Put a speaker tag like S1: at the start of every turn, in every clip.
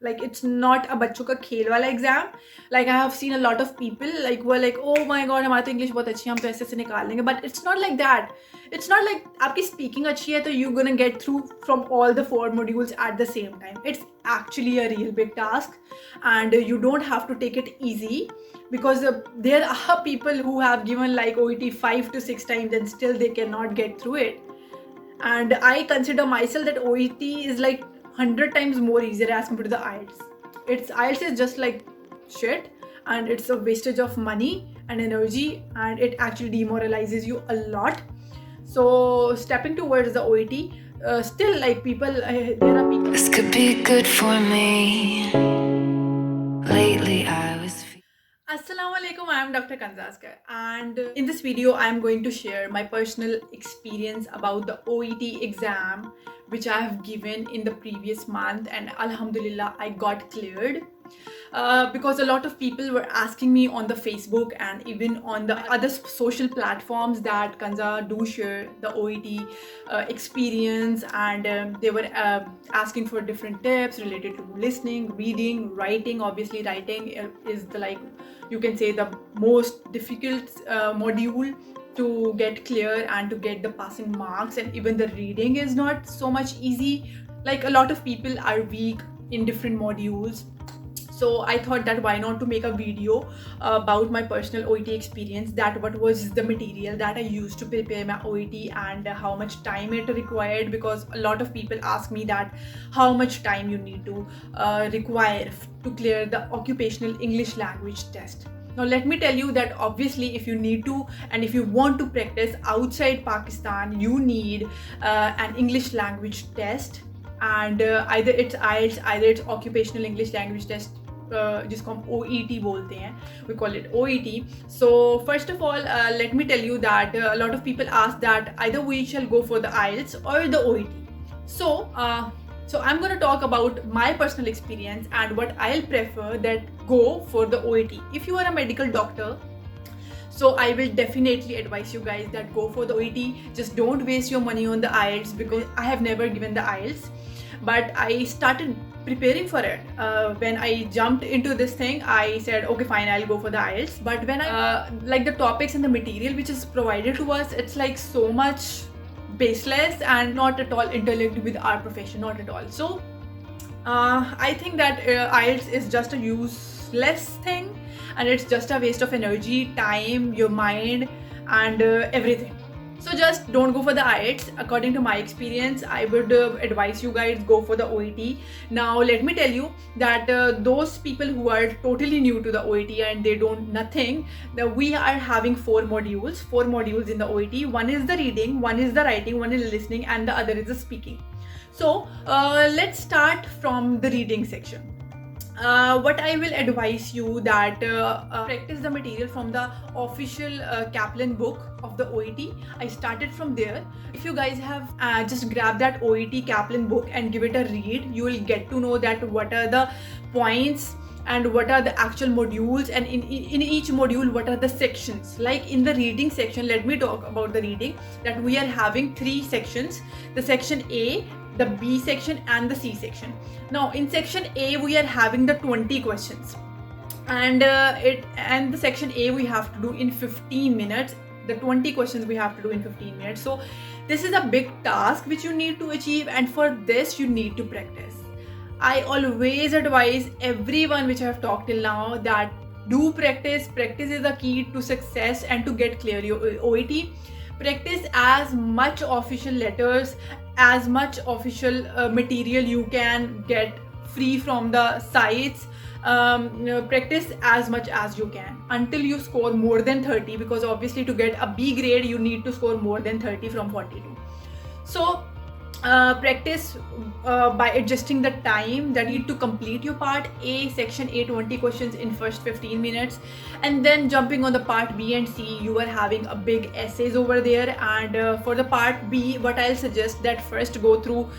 S1: Like it's not a बच्चों का खेल वाला exam. Like I have seen a lot of people like were like, oh my god, हमारी तो English बहुत अच्छी है, हम तो ऐसे ऐसे निकाल लेंगे. But it's not like that. It's not like आपकी speaking अच्छी है तो you're gonna get through from all the 4 modules at the same time. It's actually a real big task, and you don't have to take it easy, because there are people who have given like OET 5 to 6 times and still they cannot get through it. And I consider myself that OET is like 100 times more easier as compared to the IELTS. IELTS is just like shit, and it's a wastage of money and energy, and it actually demoralizes you a lot. So stepping towards the OET, still like people, there are people. This could be good for me. Lately I was. Assalamu alaikum, I am Dr. Kanza, and in this video I am going to share my personal experience about the OET exam which I have given in the previous month, and alhamdulillah I got cleared. Because a lot of people were asking me on the Facebook and even on the other social platforms that Kanza do share the OET experience, and they were asking for different tips related to listening, reading, writing. Obviously writing is the, like, you can say, the most difficult module to get clear and to get the passing marks, and even the reading is not so much easy. Like a lot of people are weak in different modules. So I thought that why not to make a video about my personal OET experience, that what was the material that I used to prepare my OET and how much time it required, because a lot of people ask me that how much time you need to require to clear the occupational English language test. Now let me tell you that obviously if you need to and if you want to practice outside Pakistan, you need an English language test, and either it's IELTS, either it's occupational English language test, जिसको हम OET बोलते हैं, we call it OET. So first of all, let me tell you that a lot of people ask that either we shall go for the IELTS or the OET. So I'm going to talk about my personal experience and what I'll prefer, that go for the OET. If you are a medical doctor, so I will definitely advise you guys that go for the OET. Just don't waste your money on the IELTS, because I have never given the IELTS, but I started preparing for it. When I jumped into this thing, I said, okay, fine, I'll go for the IELTS. But when I like the topics and the material which is provided to us, it's like so much baseless and not at all interlinked with our profession, not at all. So I think that IELTS is just a useless thing, and it's just a waste of energy, time, your mind, and everything. So just don't go for the IELTS. According to my experience, I would advise you guys go for the OET. Now let me tell you that those people who are totally new to the OET and they don't nothing, that we are having 4 modules in the OET. One is the reading, one is the writing, one is listening, and the other is the speaking. So let's start from the reading section. What I will advise you that practice the material from the official Kaplan book of the OET. I started from there. If you guys have just grab that OET Kaplan book and give it a read, you will get to know that what are the points and what are the actual modules, and in each module what are the sections. Like in the reading section, let me talk about the reading, that we are having 3 sections: the section A, the B section, and the C section. Now in section A we are having the 20 questions, and the section A we have to do in 15 minutes. The 20 questions we have to do in 15 minutes. So this is a big task which you need to achieve, and for this you need to practice. I always advise everyone which I have talked till now that do practice. Practice is the key to success and to get clear your OET. Practice as much official letters, as much official material you can get free from the sites. Practice as much as you can until you score more than 30, because obviously to get a B grade you need to score more than 30 from 42. So practice by adjusting the time that you need to complete your part A, section A, 20 questions in first 15 minutes, and then jumping on the part B and C, you are having a big essays over there. And for the part B, what I'll suggest that first go through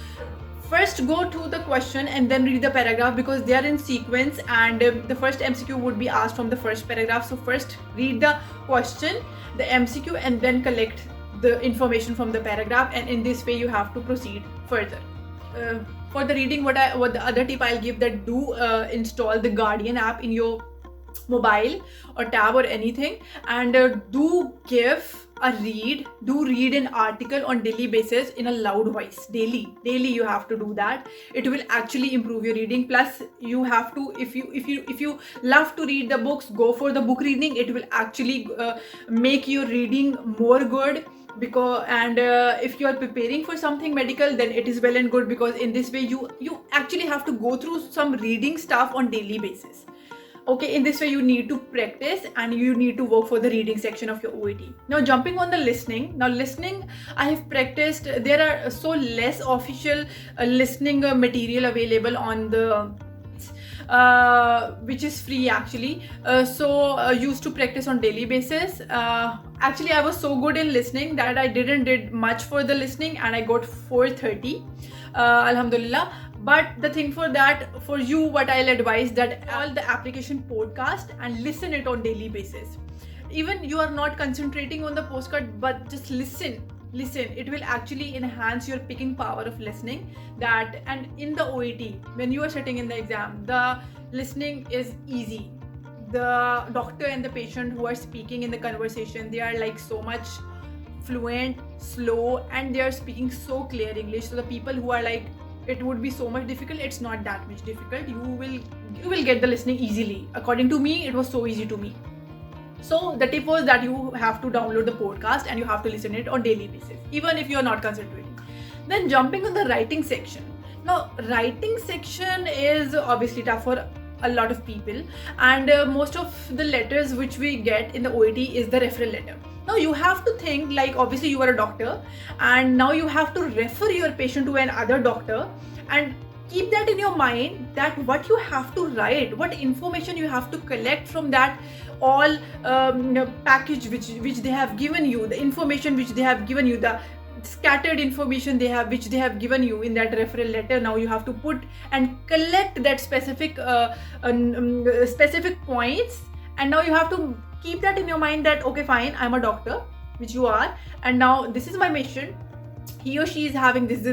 S1: the question and then read the paragraph, because they are in sequence, and the first MCQ would be asked from the first paragraph. So first read the question, the MCQ, and then collect the information from the paragraph, and in this way you have to proceed further. For the reading, what the other tip I'll give, that do install the Guardian app in your mobile or tab or anything, and do read an article on daily basis in a loud voice. Daily you have to do that. It will actually improve your reading. Plus you have to, if you love to read the books, go for the book reading. It will actually make your reading more good. Because if you are preparing for something medical, then it is well and good, because in this way you actually have to go through some reading stuff on daily basis. Okay, in this way you need to practice and you need to work for the reading section of your OET. Now jumping on the listening. Now listening, I have practiced. There are so less official listening material available on the which is free actually. So used to practice on daily basis. Actually I was so good in listening that I did much for the listening, and I got 430, alhamdulillah. But the thing for that, for you, what I'll advise, that all the application podcast and listen it on daily basis. Even you are not concentrating on the postcard, but just listen. It will actually enhance your picking power of listening. That, and in the OET, when you are sitting in the exam, the listening is easy. The doctor and the patient who are speaking in the conversation, they are like so much fluent, slow, and they are speaking so clear English. So the people who are like, it would be so much difficult, it's not that much difficult. You will get the listening easily. According to me, it was so easy to me. So the tip was that you have to download the podcast and you have to listen it on daily basis, even if you are not concentrating. Then jumping on the writing section. Now writing section is obviously tough for a lot of people, and most of the letters which we get in the OET is the referral letter. Now you have to think, like, obviously you are a doctor, and now you have to refer your patient to another doctor, and keep that in your mind, that what you have to write, what information you have to collect from that all package which they have given you, the information which they have given you, the scattered information which they have given you in that referral letter. Now you have to put and collect that specific points, and now you have to keep that in your mind, that okay, fine, I'm a doctor, which you are, and now this is my mission. He or she is having this.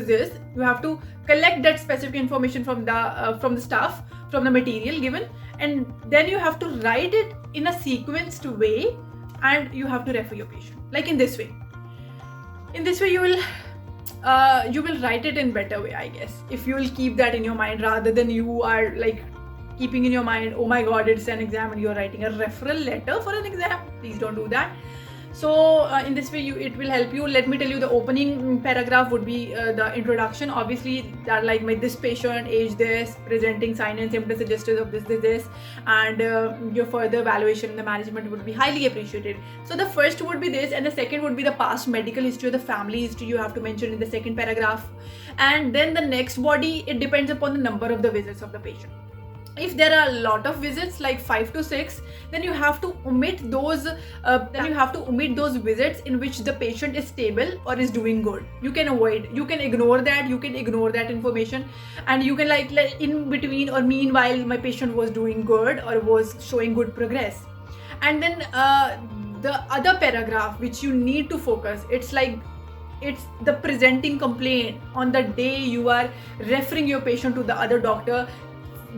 S1: You have to collect that specific information from the stuff, from the material given, and then you have to write it in a sequenced way, and you have to refer your patient, like in this way. In this way you will write it in better way, I guess, if you will keep that in your mind, rather than you are like keeping in your mind, oh my god, it's an exam and you're writing a referral letter for an exam. Please don't do that. So in this way it will help you. Let me tell you, the opening paragraph would be the introduction. Obviously that, like, this patient, age this, presenting sign and symptoms suggestive of this, and your further evaluation in the management would be highly appreciated. So the first would be this, and the second would be the past medical history, the family history you have to mention in the second paragraph. And then the next body, it depends upon the number of the visits of the patient. If there are a lot of visits, like 5 to 6, then you have to omit those. Visits in which the patient is stable or is doing good. You can ignore that information, and you can like in between or meanwhile my patient was doing good or was showing good progress. And then the other paragraph which you need to focus, it's the presenting complaint on the day you are referring your patient to the other doctor.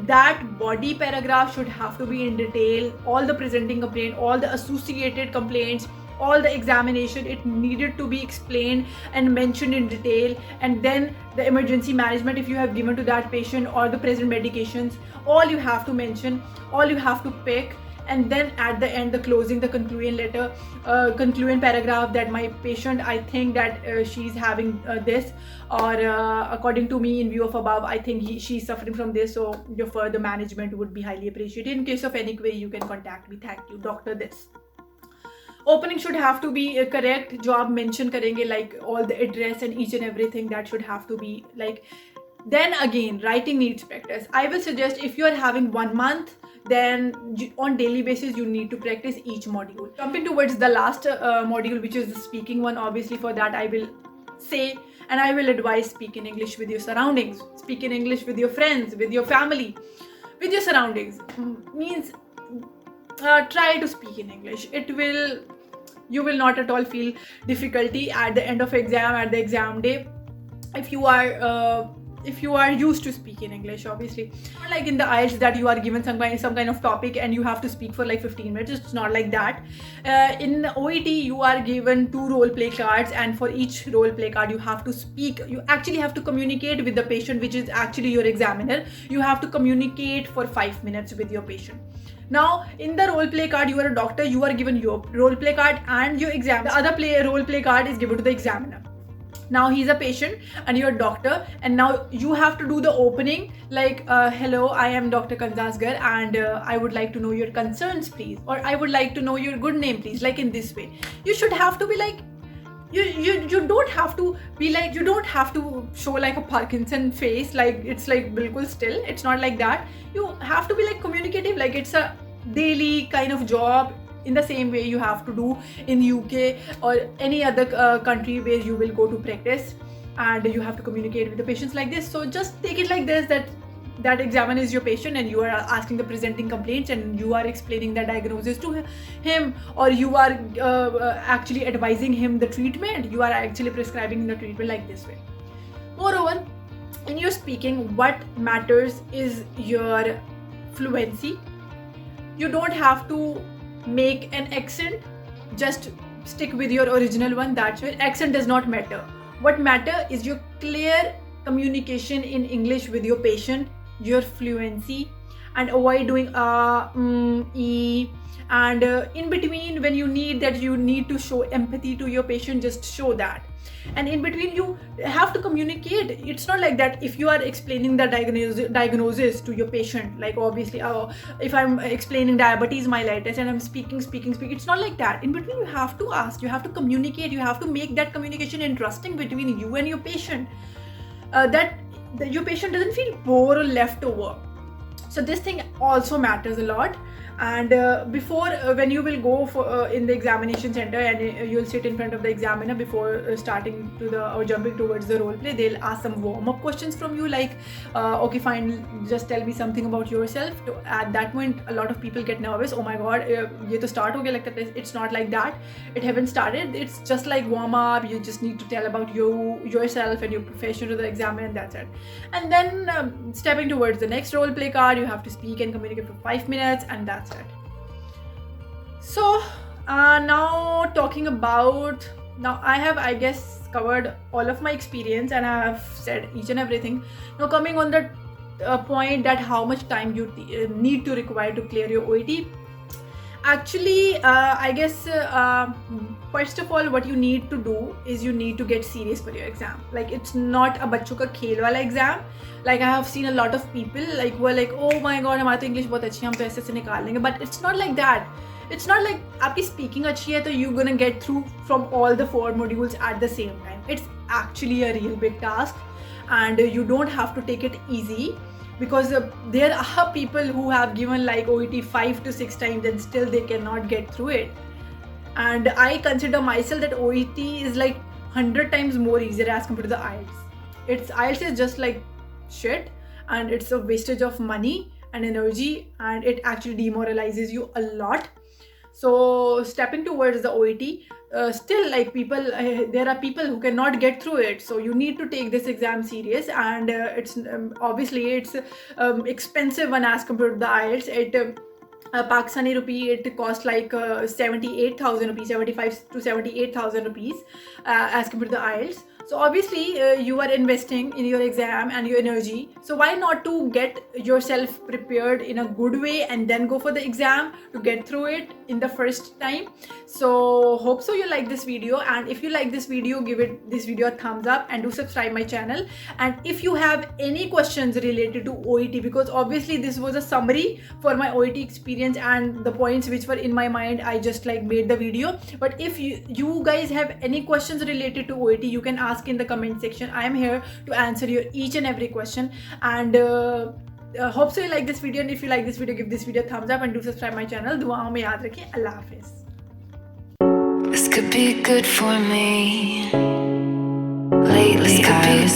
S1: That body paragraph should have to be in detail, all the presenting complaint, all the associated complaints, all the examination, it needed to be explained and mentioned in detail. And then the emergency management, if you have given to that patient, or the present medications, all you have to mention, all you have to pick. And then at the end, the closing, the conclusion letter, conclusion paragraph, that my patient, I think that she's having this, or according to me, in view of above, I think she's suffering from this, so your further management would be highly appreciated. In case of any query, you can contact me. Thank you, doctor this. Opening should have to be correct. जो आप mention करेंगे, like all the address and each and everything, that should have to be like. Then again, writing needs practice. I will suggest, if you are having 1 month, then on daily basis you need to practice each module. Jumping towards the last module, which is the speaking one. Obviously for that I will say, and I will advise, speak in English with your surroundings, speak in English with your friends, with your family, with your surroundings. Means try to speak in English. You will not at all feel difficulty at the end of exam, at the exam day. If you are if you are used to speak in English, obviously. Not like in the IELTS that you are given some kind of topic and you have to speak for like 15 minutes. It's not like that. In OET, you are given 2 role play cards, and for each role play card, you have to speak. You actually have to communicate with the patient, which is actually your examiner. You have to communicate for 5 minutes with your patient. Now, in the role play card, you are a doctor, you are given your role play card and your exam. The other role play card is given to the examiner. Now he's a patient and you're a doctor, and now you have to do the opening like, hello, I am Dr. Kanza and I would like to know your concerns, please, or I would like to know your good name, please, like in this way. You should have to be like, you don't have to be like, you don't have to show like a Parkinson face, like it's like bilkul still. It's not like that. You have to be like communicative, like it's a daily kind of job, in the same way you have to do in UK or any other country where you will go to practice, and you have to communicate with the patients like this. So just take it like this, that examiner is your patient and you are asking the presenting complaints and you are explaining the diagnosis to him, or you are actually advising him the treatment. You are actually prescribing the treatment like this way. Moreover, in your speaking, what matters is your fluency. You don't have to make an accent, just stick with your original one. That's why accent does not matter. What matter is your clear communication in English with your patient, your fluency, and avoid doing e, and in between when you need to show empathy to your patient, just show that. And in between you have to communicate. It's not like that if you are explaining the diagnosis to your patient, like obviously if I'm explaining diabetes mellitus and I'm speaking, it's not like that. In between you have to ask, you have to communicate, you have to make that communication interesting between you and your patient, that your patient doesn't feel bored or left over. So this thing also matters a lot. And before when you will go for in the examination center and you'll sit in front of the examiner before starting to or jumping towards the role play, they'll ask some warm-up questions from you, like okay fine, just tell me something about yourself. At that point a lot of people get nervous. Oh my god, ye to start ho gaya lagta hai. It's not like that. It haven't started. It's just like warm-up. You just need to tell about yourself and your profession to the examiner, and that's it. And then stepping towards the next role play card, you have to speak and communicate for 5 minutes, and that's it. So now talking about, now I have, I guess, covered all of my experience and I have said each and everything. Now coming on the point that how much time you need to require to clear your OET. Actually, I guess first of all what you need to do is you need to get serious for your exam. Like it's not a bachcho ka khel wala exam. Like I have seen a lot of people like who are like, oh my god, हमारी तो English बहुत अच्छी है, हम तो ऐसे निकाल लेंगे. But it's not like that. It's not like आपकी speaking अच्छी है तो you're gonna get through from all the 4 modules at the same time. It's actually a real big task, and you don't have to take it easy. Because there are people who have given like OET 5 to 6 times and still they cannot get through it. And I consider myself that OET is like 100 times more easier as compared to the IELTS. IELTS is just like shit, and it's a wastage of money and energy, and it actually demoralizes you a lot. So stepping towards the OET, still like people, there are people who cannot get through it. So you need to take this exam serious, and it's obviously it's expensive one as compared to the IELTS. It Pakistani rupee, it costs like 78,000 rupees, 75 to 78,000 rupees as compared to the IELTS. So obviously you are investing in your exam and your energy. So why not to get yourself prepared in a good way and then go for the exam to get through it in the first time. So hope so you like this video, and if you like this video, give this video a thumbs up and do subscribe my channel. And if you have any questions related to OET, because obviously this was a summary for my OET experience and the points which were in my mind, I just like made the video. But if you guys have any questions related to OET, you can ask in the comment section. I am here to answer your each and every question. And hope so you like this video, and if you like this video, give this video a thumbs up and do subscribe my channel. दुआओं में याद रखिए. Allah Hafiz. This could be good for me. Lately I was